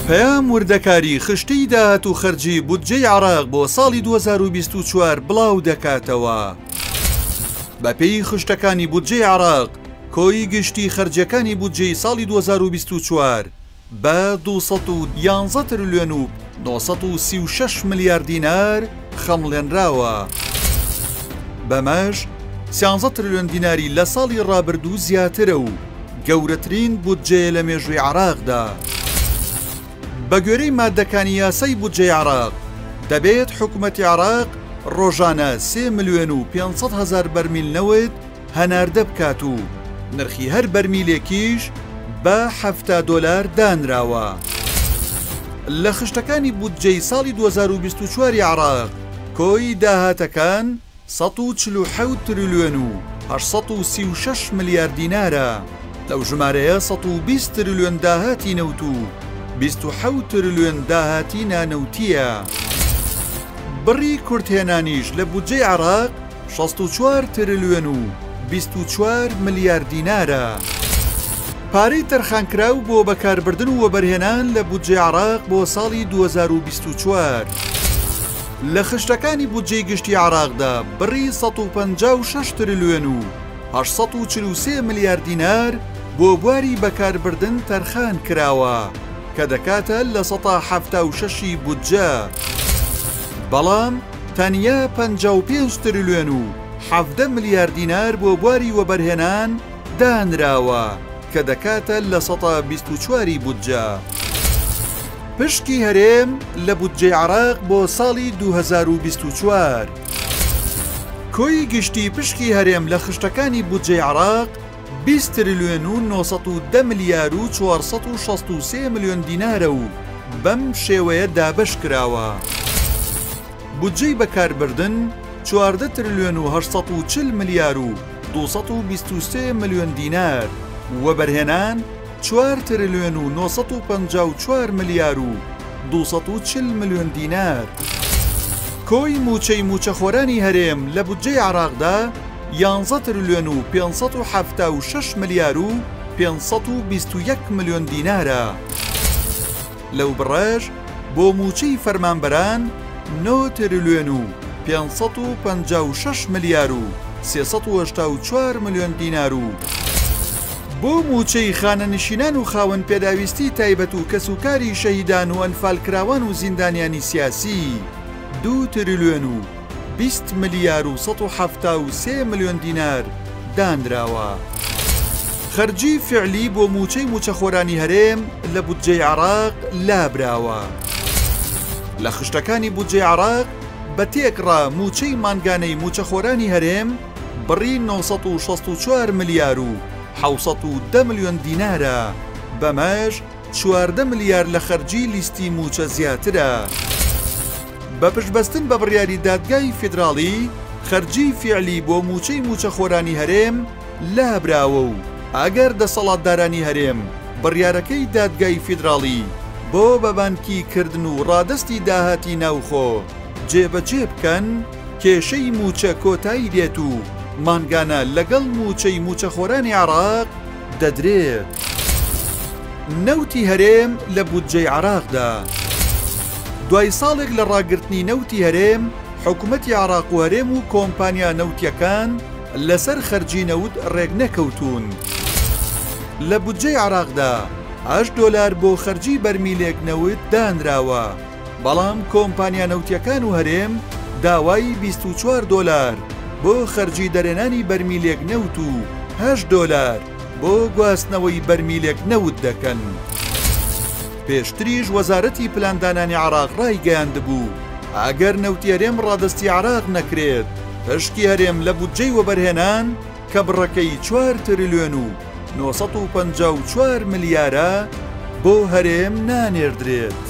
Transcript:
پەیام وردەکاری خشتەی داهات و خەرجی بودجەی عێراق بۆ ساڵی 2024 بڵاو دەکاتەوە. بەپێی خشتەکانی بودجەی عێراق، کۆی گشتی خەرجیەکانی بودجەی ساڵی 2024 بە 211 تریلیۆن و 936 ملیار دینار خەمڵێنراوە. بەمەش 13 تریلیۆن دیناری لە ساڵی ڕابردوو زیاترە و گەورەترین بودجەیە لە مێژووی عێراقدا. بە گوێرەی مادەکانی یاسای بودجەی عێراق دەبێت حکوومەتی عێراق ڕۆژانە 3 ملیۆن و 500 هەزار بەرمیل نەوت هەناردە بکات و نرخی هەر بەرمیلێکیش بە 70 دۆلار دانراوە. لە خشتەکانی بودجەی ساڵی 2024 عێراق کۆی داهاتەکان 147 تریلیۆن و 836 ملیار دینارە. لەو ژمارەیە 120 تریلیۆن داهاتی نەوت و 27 تریلیۆن داهاتی نانەوتیە. بڕی کورتهێنانیش لە بودجەی عێراق 64 تریلیۆن و 24 ملیار دینارە. پارەی تەرخانکراو بۆ بەکاربردن و وەبەرهێنان لە بودجەی عێراق بۆ ساڵی 2024 لە خشتەکانی بودجەی گشتی عێراقدا بڕی 156 تریلیۆن و 843 ملیار دینار بۆ بواری بەکاربردن تەرخان کراوە کە دەکاتە لە 176 بودجە. بەڵام تەنیا 55 تریلیۆن و 17 ملیار دینار بۆ بواری وەبەرهێنان دانراوە کە دەکاتە لە 124 بودجە. پشکی هەرێم لە بودجەی عێراق بۆ ساڵی 2024 کۆی گشتی پشکی هەرێم لە خشتەکانی بودجەی عێراق 20 تریلیۆن و 910 ملیار و 463 ملیۆن دینارە و بەم شێوەیە دابەش کراوە. بودجەی بەکاربردن 14 تریلیۆن و 840 ملیار و 223 ملیۆن دینار وەبەرهێنان 4 تریلیۆن و 954 ملیار و 240 ملیۆن دینار. کۆی موچەی موچەخۆرانی هەرێم لە بودجەی عێراقدا 11 تریلیۆن و 576 ملیار و 521 ملیۆن دینارە. لەو بڕێژ بۆ موچەی فەرمانبەران 9 تریلیۆن و 556 ملیار و 384 ملیۆن دینار و بۆ موچەی خانەنشینان و خاوەن پێداویستی تایبەت و کەسوکاری شەهیدان و ئەنفالکراوان و زیندانیانی سیاسی 2 تریلیۆن و 20 ملیار و 173 ملیۆن دینار دانراوە. خەرجی فعلی بۆ موچەی موچەخۆرانی هەرێم لە بودجەی عێراق لابراوە. لە خشتەکانی بودجەی عێراق بە تێکڕا موچەی مانگانەی موچەخۆرانی هەرێم بڕی 964 ملیار و 710 ملیۆن دینارە. بەمەش 14 ملیار لە خەرجی لیستی موچە زیاترە. بە پشتبەستن بە بڕیاری دادگای فیدراڵی خەرجی فعلی بۆ موچەی موچەخۆرانی هەرێم لابراوە و ئەگەر دەسەڵاتدارانی هەرێم بڕیارەکەی دادگای فیدراڵی بۆ بەبانکی کردن و ڕادستی داهاتی ناوخۆ جێبەجێ بکەن کێشەی موچە کۆتایی دێت و مانگانە لەگەڵ موچەی موچەخۆرانی عێراق دەدرێت. نەوتی هەرێم لە بودجەی عێراقدا دوای ساڵێک لە ڕاگررتنی نەوتی هەرێم حکوومەتی عێراق و هەرێم و کۆمپانیا نەوتیەکان لەسەر خەرجی نەوت ڕێک نەکەوتون. لە بودجەی عێراقدا 8 دۆلار بۆ خەرجی بەرمیلێک نەوت دانراوە، بەڵام کۆمپانیا نەوتیەکان و هەرێم داوای 24 دۆلار بۆ خەرجی دەرێنانی بەرمیلێک نەوت و 8 دۆلار بۆ گواستنەوەی بەرمیلێک نەوت دەکەن. پێشتریش وەزارەتی پلاندانانی عێراق ڕایگەیاندبوو ئەگەر نەوتی هەرێم ڕادستی عێراق نەکرێت پشکی هەرێم لە بودجەی وەبەرهێنان کە بڕەکەی 4 تریلیۆن و 954 ملیارە بۆ هەرێم نانێردرێت.